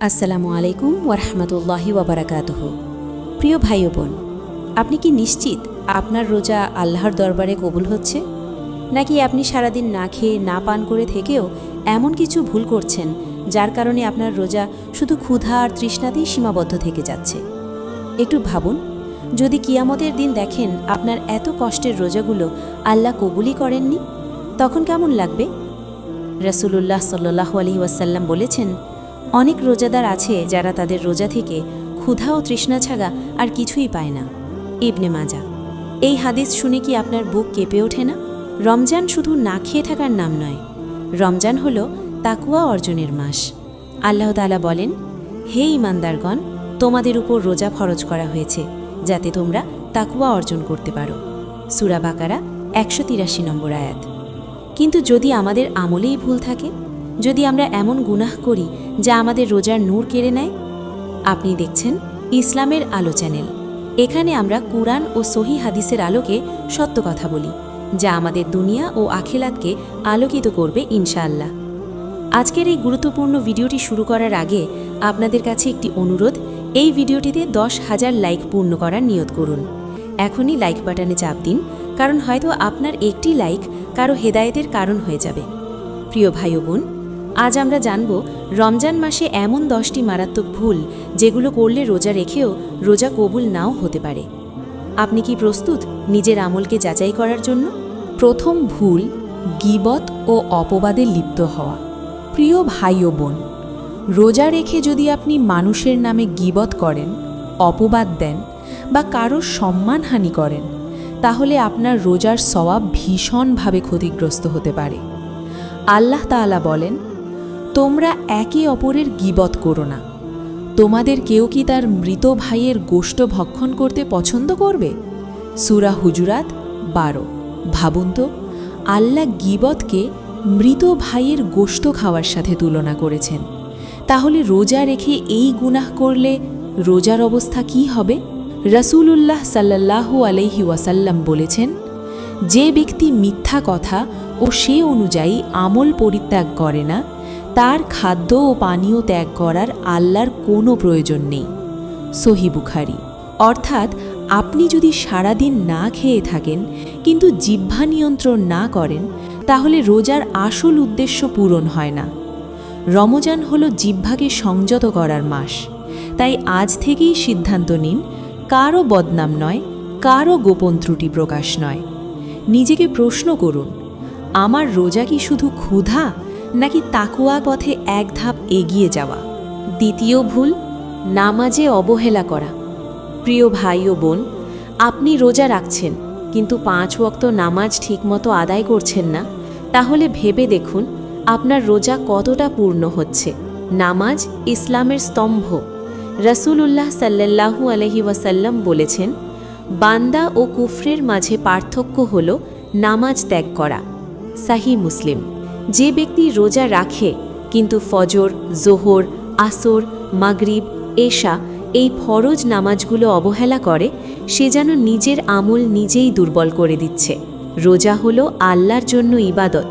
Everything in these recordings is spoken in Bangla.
আসসালামু আলাইকুম ওয়ারহমতুল্লাহি ওয়াবারাকাতুহু। প্রিয় ভাই ও বোন, আপনি কি নিশ্চিত আপনার রোজা আল্লাহর দরবারে কবুল হচ্ছে, নাকি আপনি সারাদিন না খেয়ে না পান করে থেকেও এমন কিছু ভুল করছেন যার কারণে আপনার রোজা শুধু ক্ষুধা আর তৃষ্ণাতেই সীমাবদ্ধ থেকে যাচ্ছে? একটু ভাবুন, যদি কিয়ামতের দিন দেখেন আপনার এত কষ্টের রোজাগুলো আল্লাহ কবুলই করেননি, তখন কেমন লাগবে? রাসূলুল্লাহ সাল্লাল্লাহু আলাইহি ওয়াসাল্লাম বলেছেন, অনেক রোজাদার আছে যারা তাদের রোজা থেকে ক্ষুধা ও তৃষ্ণা ছাড়া আর কিছুই পায় না। ইবনে মাজা। এই হাদিস শুনে কি আপনার বুক কেঁপে ওঠে না? রমজান শুধু না খেয়ে থাকার নাম নয়, রমজান হল তাকওয়া অর্জনের মাস। আল্লাহ তাআলা বলেন, হে ঈমানদারগণ, তোমাদের উপর রোজা ফরজ করা হয়েছে যাতে তোমরা তাকওয়া অর্জন করতে পারো। সূরা বাকারা 183 নম্বর আয়াত। কিন্তু যদি আমাদের আমলেই ভুল থাকে, যদি আমরা এমন গুনাহ করি যা আমাদের রোজার নূর কেড়ে নেয়। আপনি দেখছেন ইসলামের আলো চ্যানেল। এখানে আমরা কুরআন ও সহিহ হাদিসের আলোকে সত্য কথা বলি, যা আমাদের দুনিয়া ও আখিরাতকে আলোকিত করবে ইনশাআল্লাহ। আজকের এই গুরুত্বপূর্ণ ভিডিওটি শুরু করার আগে আপনাদের কাছে একটি অনুরোধ, এই ভিডিওটিতে 10,000 লাইক পূর্ণ করার নিয়ত করুন। এখনই লাইক বাটনে চাপ দিন, কারণ হয়তো আপনার একটি লাইক কারো হেদায়েতের কারণ হয়ে যাবে। প্রিয় ভাই ও বোন, আজ আমরা জানব রমজান মাসে এমন 10টি মারাত্মক ভুল যেগুলো করলে রোজা রেখেও রোজা কবুল নাও হতে পারে। আপনি কি প্রস্তুত নিজের আমলকে যাচাই করার জন্য? প্রথম ভুল, গীবত ও অপবাদে লিপ্ত হওয়া। প্রিয় ভাই ও বোন, রোজা রেখে যদি আপনি মানুষের নামে গীবত করেন, অপবাদ দেন বা কারোর সম্মানহানি করেন, তাহলে আপনার রোজার সওয়াব ভীষণভাবে ক্ষতিগ্রস্ত হতে পারে। আল্লাহ তাআলা বলেন, তোমরা একে অপরের গীবত করো না। তোমাদের কেউ কি তার মৃত ভাইয়ের গোশত ভক্ষণ করতে পছন্দ করবে? সূরা হুজুরাত 12। ভাবুন তো, আল্লাহ গীবতকে মৃত ভাইয়ের গোশত খাওয়ার সাথে তুলনা করেছেন। তাহলে রোজা রেখে এই গুনাহ করলে রোজার অবস্থা কি হবে? রাসূলুল্লাহ সাল্লাল্লাহু আলাইহি ওয়াসাল্লাম বলেছেন, যে ব্যক্তি মিথ্যা কথা ও সে অনুযায়ী আমল পরিত্যাগ করে না, তার খাদ্য ও পানীয় ত্যাগ করার আল্লাহর কোনো প্রয়োজন নেই। সহিহ বুখারী। অর্থাৎ আপনি যদি সারাদিন না খেয়ে থাকেন কিন্তু জিহ্বা নিয়ন্ত্রণ না করেন, তাহলে রোজার আসল উদ্দেশ্য পূরণ হয় না। রমজান হলো জিহ্বাকে সংযত করার মাস। তাই আজ থেকেই সিদ্ধান্ত নিন, কারও বদনাম নয়, কারও গোপন ত্রুটি প্রকাশ নয়। নিজেকে প্রশ্ন করুন, আমার রোজা কি শুধু ক্ষুধা, নাকি তাকওয়া পথে এক ধাপ এগিয়ে যাওয়া? দ্বিতীয় ভুল, নামাজে অবহেলা করা। প্রিয় ভাই ও বোন, আপনি রোজা রাখছেন কিন্তু 5 ওয়াক্ত নামাজ ঠিকমতো আদায় করছেন না, তাহলে ভেবে দেখুন আপনার রোজা কতটা পূর্ণ হচ্ছে। নামাজ ইসলামের স্তম্ভ। রাসূলুল্লাহ সাল্লাল্লাহু আলাইহি ওয়াসাল্লাম বলেছেন, বান্দা ও কুফরের মাঝে পার্থক্য হল নামাজ ত্যাগ করা। সহিহ মুসলিম। যে ব্যক্তি রোজা রাখে কিন্তু ফজর, জোহর, আসর, মাগরিব, এশা এই ফরজ নামাজগুলো অবহেলা করে, সে যেন নিজের আমল নিজেই দুর্বল করে দিচ্ছে। রোজা হলো আল্লাহর জন্য ইবাদত,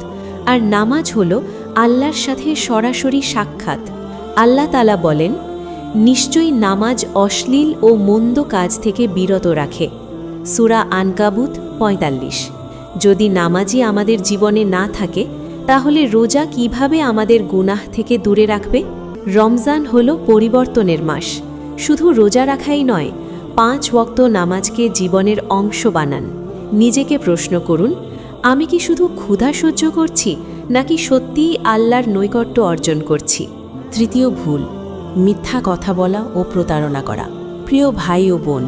আর নামাজ হলো আল্লাহর সাথে সরাসরি সাক্ষাৎ। আল্লাহ তাআলা বলেন, নিশ্চয়ই নামাজ অশ্লীল ও মন্দ কাজ থেকে বিরত রাখে। সূরা আনকাবুত 45। যদি নামাজই আমাদের জীবনে না থাকে, তাহলে রোজা কিভাবে আমাদের গুনাহ থেকে দূরে রাখবে? রমজান হলো পরিবর্তনের মাস। শুধু রোজা রাখাই নয়, 5 ওয়াক্ত নামাজকে জীবনের অংশ বানান। নিজেকে প্রশ্ন করুন, আমি কি শুধু ক্ষুধা সহ্য করছি, নাকি সত্যিই আল্লাহর নৈকট্য অর্জন করছি? তৃতীয় ভুল, মিথ্যা কথা বলা ও প্রতারণা করা। প্রিয় ভাই ও বোন,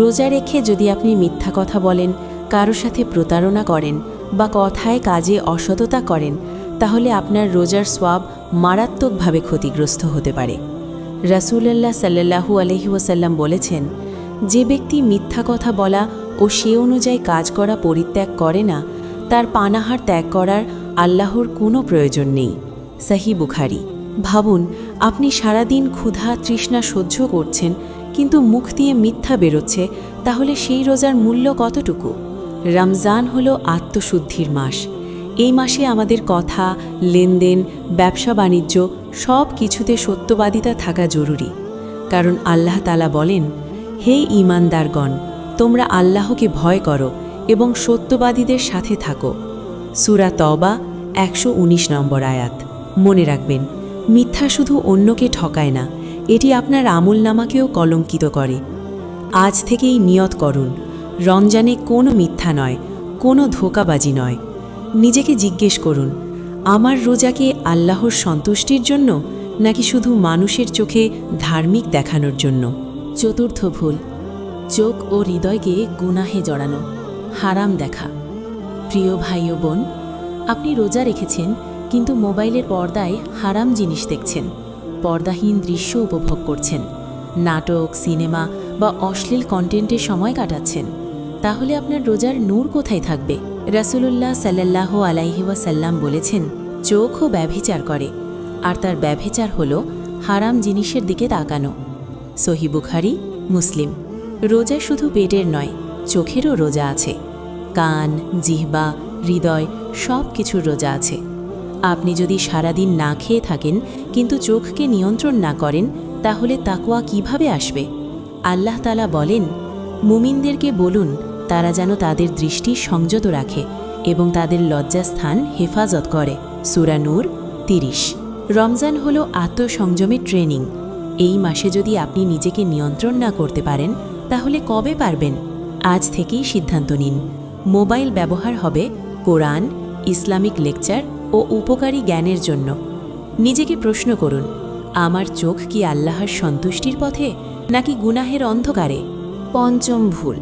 রোজা রেখে যদি আপনি মিথ্যা কথা বলেন, কারো সাথে প্রতারণা করেন বা কথায় কাজে অসততা করেন, তাহলে আপনার রোজার সওয়াব মারাত্মকভাবে ক্ষতিগ্রস্ত হতে পারে। রাসূলুল্লাহ সাল্লাল্লাহু আলাইহি ওয়াসাল্লাম বলেছেন, যে ব্যক্তি মিথ্যা কথা বলা ও সে অনুযায়ী কাজ করা পরিত্যাগ করে না, তার পানাহার ত্যাগ করার আল্লাহর কোনো প্রয়োজন নেই। সহিহ বুখারী। ভাবুন, আপনি সারাদিন ক্ষুধা তৃষ্ণা সহ্য করছেন কিন্তু মুখ দিয়ে মিথ্যা বেরোচ্ছে, তাহলে সেই রোজার মূল্য কতটুকু? রমজান হলো আত্মশুদ্ধির মাস। এই মাসে আমাদের কথা, লেনদেন, ব্যবসা বাণিজ্য সব কিছুতে সত্যবাদিতা থাকা জরুরি। কারণ আল্লাহ তাআলা বলেন, হে ঈমানদারগণ, তোমরা আল্লাহকে ভয় করো এবং সত্যবাদীদের সাথে থাকো। সূরা তওবা 119 নম্বর আয়াত। মনে রাখবেন, মিথ্যা শুধু অন্যকে ঠকায় না, এটি আপনার আমলনামাকেও কলঙ্কিত করে। আজ থেকেই নিয়ত করুন, রমজানে কোনো মিথ্যা নয়, কোনো ধোঁকাবাজি নয়। নিজেকে জিজ্ঞেস করুন, আমার রোজা কি আল্লাহর সন্তুষ্টির জন্য নাকি শুধু মানুষের চোখে ধার্মিক দেখানোর জন্য? চতুর্থ ভুল, চোখ ও হৃদয়কে গুনাহে জড়ানো, হারাম দেখা। প্রিয় ভাই ও বোন, আপনি রোজা রেখেছেন কিন্তু মোবাইলের পর্দায় হারাম জিনিস দেখছেন, পর্দাহীন দৃশ্য উপভোগ করছেন, নাটক, সিনেমা বা অশ্লীল কন্টেন্টে সময় কাটাচ্ছেন। তাহলে আপনার রোজার নূর কোথায় থাকবে? রাসূলুল্লাহ সাল্লাল্লাহু আলাইহি ওয়াসাল্লাম বলেছেন, চোখও ব্যভিচার করে, আর তার ব্যভিচার হল হারাম জিনিসের দিকে তাকানো। সহিহ বুখারী, মুসলিম। রোজা শুধু পেটের নয়, চোখেরও রোজা আছে। কান, জিহ্বা, হৃদয় সব কিছুর রোজা আছে। আপনি যদি সারাদিন না খেয়ে থাকেন কিন্তু চোখকে নিয়ন্ত্রণ না করেন, তাহলে তাকওয়া কিভাবে আসবে? আল্লাহ তাআলা বলেন, মুমিনদেরকে বলুন তারা যেন তাদের দৃষ্টি সংযত রাখে এবং তাদের লজ্জাস্থান হেফাজত করে। সূরা নূর 30। রমজান হল আত্মসংযমের ট্রেনিং। এই মাসে যদি আপনি নিজেকে নিয়ন্ত্রণ না করতে পারেন, তাহলে কবে পারবেন? আজ থেকেই সিদ্ধান্ত নিন, মোবাইল ব্যবহার হবে কোরআন, ইসলামিক লেকচার ও উপকারী জ্ঞানের জন্য। নিজেকে প্রশ্ন করুন, আমার চোখ কি আল্লাহর সন্তুষ্টির পথে নাকি গুনাহের অন্ধকারে? পঞ্চম ভুল,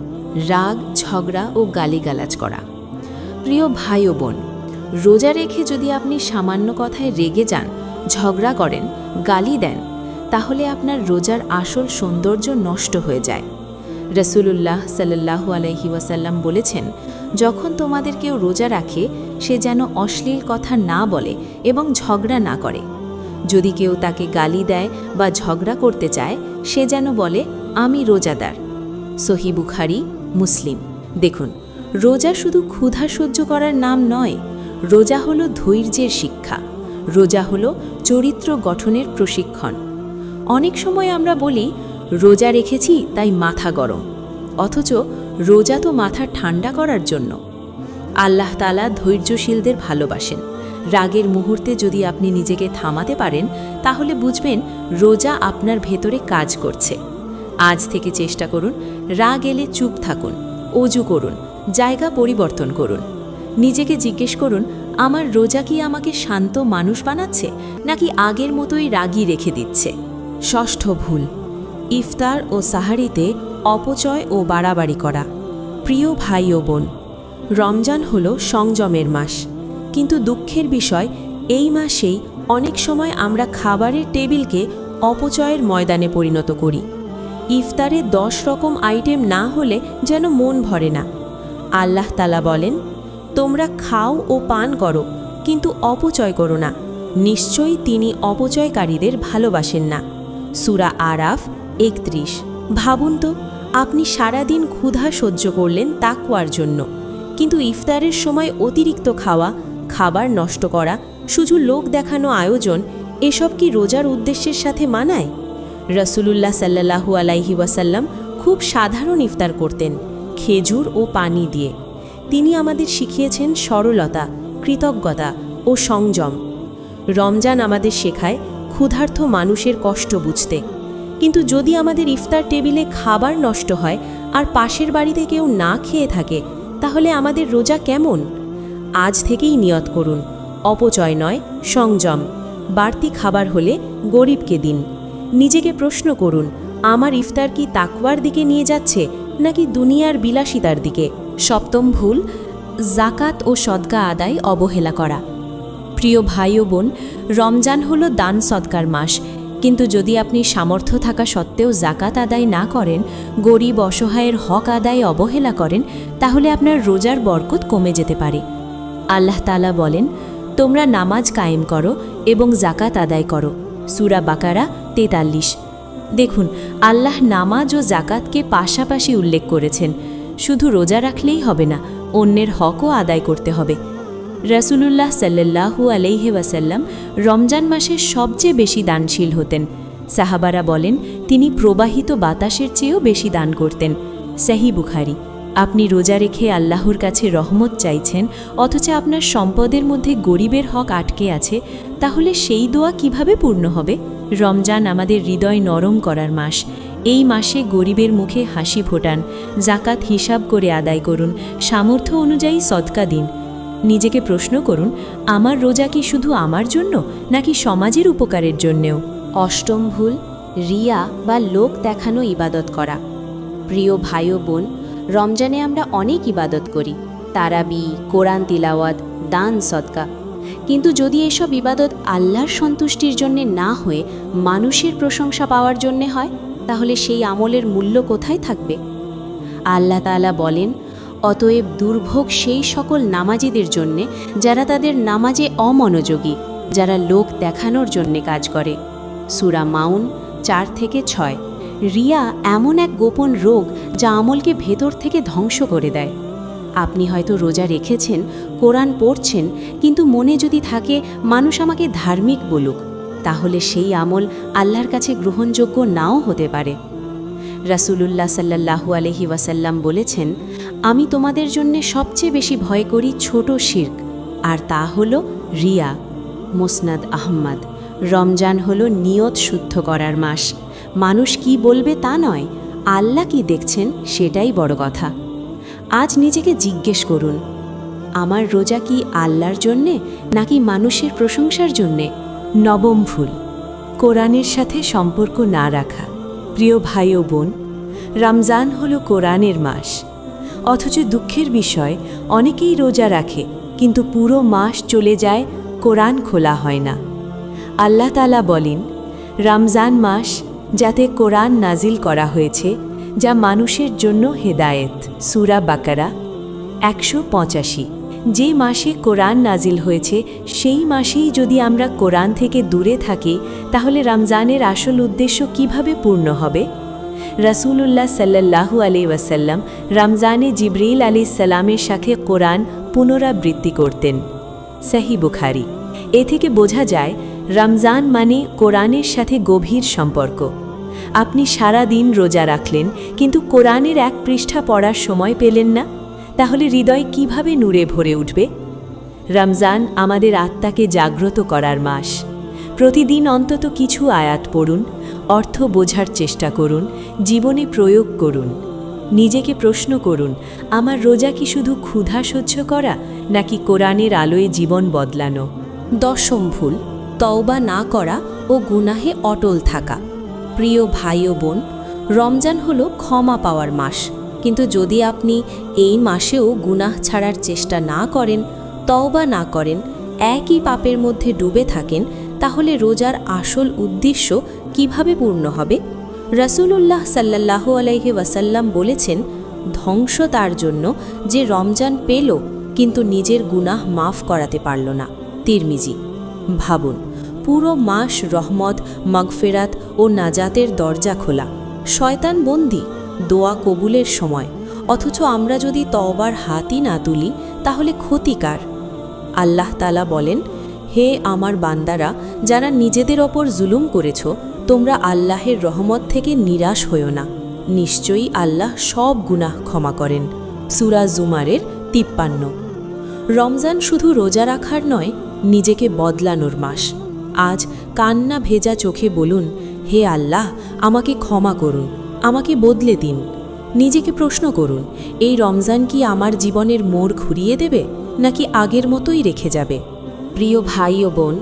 রাগ, ঝগড়া ও গালিগালাজ করা। প্রিয় ভাই ও বোন, রোজা রেখে যদি আপনি সামান্য কথায় রেগে যান, ঝগড়া করেন, গালি দেন, তাহলে আপনার রোজার আসল সৌন্দর্য নষ্ট হয়ে যায়। রাসূলুল্লাহ সাল্লাল্লাহু আলাইহি ওয়াসাল্লাম বলেছেন, যখন তোমাদের কেউ রোজা রাখে সে যেন অশ্লীল কথা না বলে এবং ঝগড়া না করে। যদি কেউ তাকে গালি দেয় বা ঝগড়া করতে চায়, সে যেন বলে, আমি রোজাদার। সহিহ বুখারী, মুসলিম। দেখুন, রোজা শুধু ক্ষুধা সহ্য করার নাম নয়, রোজা হলো ধৈর্যের শিক্ষা, রোজা হলো চরিত্র গঠনের প্রশিক্ষণ। অনেক সময় আমরা বলি, রোজা রেখেছি তাই মাথা গরম, অথচ রোজা তো মাথা ঠান্ডা করার জন্য। আল্লাহ তাআলা ধৈর্যশীলদের ভালোবাসেন। রাগের মুহূর্তে যদি আপনি নিজেকে থামাতে পারেন, তাহলে বুঝবেন রোজা আপনার ভেতরে কাজ করছে। আজ থেকে চেষ্টা করুন, রাগ এলে চুপ থাকুন, অজু করুন, জায়গা পরিবর্তন করুন। নিজেকে জিজ্ঞেস করুন, আমার রোজা কি আমাকে শান্ত মানুষ বানাচ্ছে নাকি আগের মতোই রাগী রেখে দিচ্ছে? ষষ্ঠ ভুল, ইফতার ও সাহারিতে অপচয় ও বাড়াবাড়ি করা। প্রিয় ভাই ও বোন, রমজান হল সংযমের মাস, কিন্তু দুঃখের বিষয় এই মাসেই অনেক সময় আমরা খাবারের টেবিলকে অপচয়ের ময়দানে পরিণত করি। ইফতারে 10 রকম আইটেম না হলে যেন মন ভরে না। আল্লাহ তাআলা বলেন, তোমরা খাও ও পান করো, কিন্তু অপচয় করো না, নিশ্চয়ই তিনি অপচয়কারীদের ভালোবাসেন না। সূরা আরাফ 31। ভাবুন তো, আপনি সারাদিন ক্ষুধা সহ্য করলেন তাকওয়ার জন্য, কিন্তু ইফতারের সময় অতিরিক্ত খাওয়া, খাবার নষ্ট করা, শুধু লোক দেখানো আয়োজন, এসব কি রোজার উদ্দেশ্যের সাথে মানায়? রাসূলুল্লাহ সাল্লাল্লাহু আলাইহি ওয়াসাল্লাম খুব সাধারণ ইফতার করতেন, খেজুর ও পানি দিয়ে। তিনি আমাদের শিখিয়েছেন সরলতা, কৃতজ্ঞতা ও সংযম। রমজান আমাদের শেখায় ক্ষুধার্ত মানুষের কষ্ট বুঝতে। কিন্তু যদি আমাদের ইফতার টেবিলে খাবার নষ্ট হয় আর পাশের বাড়িতে কেউ না খেয়ে থাকে, তাহলে আমাদের রোজা কেমন? আজ থেকেই নিয়ত করুন, অপচয় নয়, সংযম। বাড়তি খাবার হলে গরিবকে দিন। নিজেকে প্রশ্ন করুন, আমার ইফতার কি তাকওয়ার দিকে নিয়ে যাচ্ছে নাকি দুনিয়ার বিলাসিতার দিকে? সপ্তম ভুল, যাকাত ও সদকা আদায় অবহেলা করা। প্রিয় ভাই ও বোন, রমজান হলো দান সদকার মাস, কিন্তু যদি আপনি সামর্থ্য থাকা সত্ত্বেও যাকাত আদায় না করেন, গরিব অসহায়ের হক আদায় অবহেলা করেন, তাহলে আপনার রোজার বরকত কমে যেতে পারে। আল্লাহ তাআলা বলেন, তোমরা নামাজ কায়েম করো এবং যাকাত আদায় করো। সূরা বাকারা 43। দেখুন, আল্লাহ নামাজ ও যাকাতকে পাশাপাশি উল্লেখ করেছেন। শুধু রোজা রাখলেই হবে না, অন্যের হকও আদায় করতে হবে। রাসূলুল্লাহ সাল্লাল্লাহু আলাইহি ওয়াসাল্লাম রমজান মাসে সবচেয়ে বেশি দানশীল হতেন। সাহাবারা বলেন তিনি প্রবাহিত বাতাসের চেয়েও বেশি দান করতেন। সহিহ বুখারী। আপনি রোজা রেখে আল্লাহর কাছে রহমত চাইছেন, অথচ আপনার সম্পদের মধ্যে গরিবের হক আটকে আছে, তাহলে সেই দোয়া কিভাবে পূর্ণ হবে? রমজান আমাদের হৃদয় নরম করার মাস। এই মাসে গরিবের মুখে হাসি ফোটান, জাকাত হিসাব করে আদায় করুন, সামর্থ্য অনুযায়ী সদকা দিন। নিজেকে প্রশ্ন করুন, আমার রোজা কি শুধু আমার জন্য নাকি সমাজের উপকারের জন্যেও? অষ্টম ভুল, রিয়া বা লোক দেখানো ইবাদত করা। প্রিয় ভাই ও বোন, রমজানে আমরা অনেক ইবাদত করি, তারাবি, কোরআন তিলাওয়াত, দান সদকা। কিন্তু যদি এসব ইবাদত আল্লাহর সন্তুষ্টির জন্যে না হয়ে মানুষের প্রশংসা পাওয়ার জন্যে হয়, তাহলে সেই আমলের মূল্য কোথায় থাকবে? আল্লাহ তাআলা বলেন, অতএব দুর্ভোগ সেই সকল নামাজীদের জন্যে যারা তাদের নামাজে অমনোযোগী, যারা লোক দেখানোর জন্যে কাজ করে। সূরা মাউন 4-6। রিয়া এমন এক গোপন রোগ যা আমলকে ভেতর থেকে ধ্বংস করে দেয়। আপনি হয়তো রোজা রেখেছেন, কোরআন পড়ছেন, কিন্তু মনে যদি থাকে মানুষ আমাকে ধার্মিক বলুক, তাহলে সেই আমল আল্লাহর কাছে গ্রহণযোগ্য নাও হতে পারে। রাসূলুল্লাহ সাল্লাল্লাহু আলাইহি ওয়াসাল্লাম বলেছেন, আমি তোমাদের জন্য সবচেয়ে বেশি ভয় করি ছোট শিরক, আর তা হলো রিয়া। মুসনাদ আহমদ। রমজান হলো নিয়ত শুদ্ধ করার মাস। মানুষ কি বলবে তা নয়, আল্লাহ কি দেখছেন সেটাই বড় কথা। আজ নিজেকে জিজ্ঞেস করুন, আমার রোজা কি আল্লাহর জন্যে নাকি মানুষের প্রশংসার জন্যে? নবম ভুল, কোরআনের সাথে সম্পর্ক না রাখা। প্রিয় ভাই ও বোন, রমজান হলো কোরআনের মাস, অথচ দুঃখের বিষয় অনেকেই রোজা রাখে, কিন্তু পুরো মাস চলে যায়, কোরআন খোলা হয় না। আল্লাহ তাআলা বলেন, রমজান মাস যাতে কোরআন নাজিল করা হয়েছে, যা মানুষের জন্য হেদায়েত। সূরা বাকারা 185। যে মাসে কোরআন নাজিল হয়েছে সেই মাসেই যদি আমরা কোরআন থেকে দূরে থাকি, তাহলে রমজানের আসল উদ্দেশ্য কিভাবে পূর্ণ হবে? রাসূলুল্লাহ সাল্লাল্লাহু আলাইহি ওয়াসাল্লাম রমজানে জিবরিল আলাইহিস সালামের সাথে কোরআন পুনরাবৃত্তি করতেন। সহিহ বুখারী। এ থেকে বোঝা যায় রমজান মানে কোরআনের সাথে গভীর সম্পর্ক। আপনি সারা দিন রোজা রাখলেন, কিন্তু কোরআনের এক পৃষ্ঠা পড়ার সময় পেলেন না, তাহলে হৃদয় কিভাবে নূরে ভরে উঠবে? রমজান আমাদের আত্মাকে জাগ্রত করার মাস। প্রতিদিন অন্তত কিছু আয়াত পড়ুন, অর্থ বোঝার চেষ্টা করুন, জীবনে প্রয়োগ করুন। নিজেকে প্রশ্ন করুন, আমার রোজা কি শুধু ক্ষুধা সহ্য করা নাকি কোরআনের আলোয় জীবন বদলানো? দশম ভুল, তওবা না করা ও গুনাহে অটল থাকা। প্রিয় ভাই ও বোন, রমজান হলো ক্ষমা পাওয়ার মাস, কিন্তু যদি আপনি এই মাসেও গুনাহ ছাড়ার চেষ্টা না করেন, তওবা না করেন, একই পাপের মধ্যে ডুবে থাকেন, তাহলে রোজার আসল উদ্দেশ্য কিভাবে পূর্ণ হবে? রাসূলুল্লাহ সাল্লাল্লাহু আলাইহি ওয়াসাল্লাম বলেছেন, ধ্বংস তার জন্য যে রমজান পেল কিন্তু নিজের গুনাহ মাফ করাতে পারল না। তিরমিজি। ভাবুন, পুরো মাস রহমত, মাগফিরাত ও নাজাতের দরজা খোলা, শয়তান বন্দী, দোয়া কবুলের সময়, অথচ আমরা যদি তওবার হাতই না তুলি, তাহলে ক্ষতিকার। আল্লাহ তাআলা বলেন, হে আমার বান্দারা, যারা নিজেদের ওপর জুলুম করেছ, তোমরা আল্লাহের রহমত থেকে নিরাশ হইও না, নিশ্চয়ই আল্লাহ সব গুনাহ ক্ষমা করেন। সূরা জুমারের 53। রমজান শুধু রোজা রাখার নয়, নিজেকে বদলানোর মাস। আজ কান্না ভেজা চোখে বলুন, হে আল্লাহ, আমাকে ক্ষমা করুন, আমাকে বদলে দিন। নিজেকে প্রশ্ন করুন, এই রমজান কি আমার জীবনের মোড় ঘুরিয়ে দেবে নাকি আগের মতোই রেখে যাবে? প্রিয় ভাই ও বোন,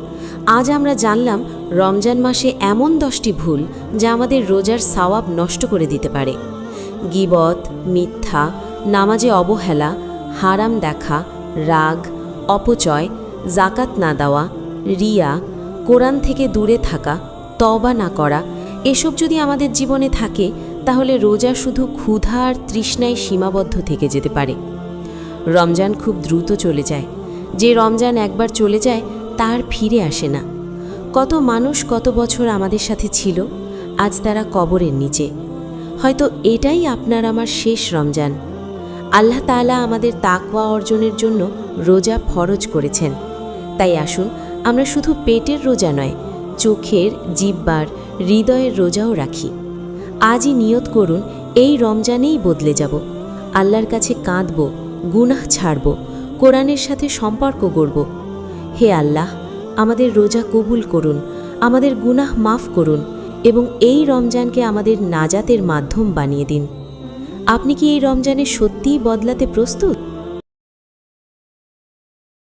আজ আমরা জানলাম রমজান মাসে এমন 10টি ভুল যা আমাদের রোজার সওয়াব নষ্ট করে দিতে পারে। গীবত, মিথ্যা, নামাজে অবহেলা, হারাম দেখা, রাগ, অপচয়, জাকাত না দেওয়া, রিয়া, কোরআন থেকে দূরে থাকা, তওবা না করা, এসব যদি আমাদের জীবনে থাকে, তাহলে রোজা শুধু ক্ষুধা আর তৃষ্ণায় সীমাবদ্ধ থেকে যেতে পারে। রমজান খুব দ্রুত চলে যায়। যে রমজান একবার চলে যায় তার ফিরে আসে না। কত মানুষ কত বছর আমাদের সাথে ছিল, আজ তারা কবরের নিচে। হয়তো এটাই আপনার আমার শেষ রমজান। আল্লাহ তাআলা আমাদের তাকওয়া অর্জনের জন্য রোজা ফরজ করেছেন। তাই আসুন আমরা শুধু পেটের রোজা নয়, চোখের, জিহ্বার, হৃদয়ের রোজাও রাখি। আজই নিয়ত করুন, এই রমজানেই বদলে যাব। আল্লাহর কাছে কাঁদব, গুনাহ ছাড়ব, কোরআনের সাথে সম্পর্ক গড়ব। হে আল্লাহ, আমাদের রোজা কবুল করুন, আমাদের গুনাহ মাফ করুন এবং এই রমজানকে আমাদের নাজাতের মাধ্যম বানিয়ে দিন। আপনি কি এই রমজানে সত্যিই বদলাতে প্রস্তুত?